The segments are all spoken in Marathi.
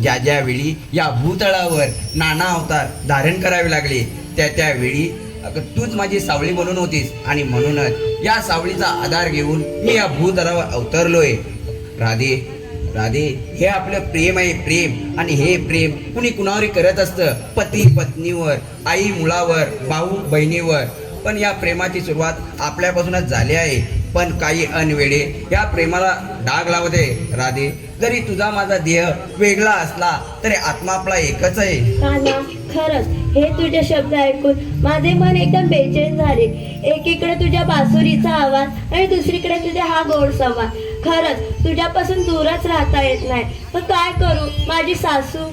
ज्या ज्या वेळी या भूतळावर नाना अवतार धारण करावे लागले त्या त्यावेळी तूच माझी सावळी म्हणून होतीस आणि म्हणूनच या सावळीचा आधार घेऊन मी या भूतळावर अवतरलोय. राधे राधे, हे आपलं प्रेम आहे, प्रेम. आणि हे प्रेम कुणी कुणावरही करत असतं, पती पत्नीवर, आई मुलावर, भाऊ बहिणीवर. पण या प्रेमाची सुरुवात आपल्यापासूनच झाली आहे. पण काही अनवेळे या प्रेमाला डाग लावते. राधे, जरी तुझा माझा देह वेगळा असला तरी आत्मा आपला एकच आहे. कान्हा, खरंच हे तुझे शब्द ऐकून माझे मन एकदम बेचैन झाले. एकीकडे तुझ्या बासुरीचा आवाज आणि दुसरीकडे तुझा हा गोड संवाद. खरंच तुझ्यापासून दूरच राहता येत नाही. पण काय करू, माझी सासू.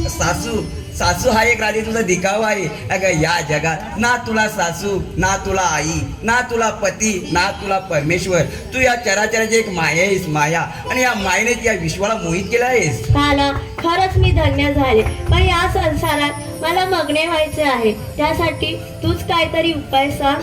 सासू सासू हा एक राधे तुझा दिखावा आहे. अगं या जगात ना तुला सासू, ना तुला आई, ना तुला पती, ना तुला परमेश्वर. तू या चराचराची एक माया आहेस, माया. आणि या मायेने या विश्वाला मोहित केलं आहेस. कान्हा, खरंच मी धन्य झाले. पण या संसारात मला मग्न व्हायचे आहे. त्यासाठी तूच काहीतरी उपाय सांग.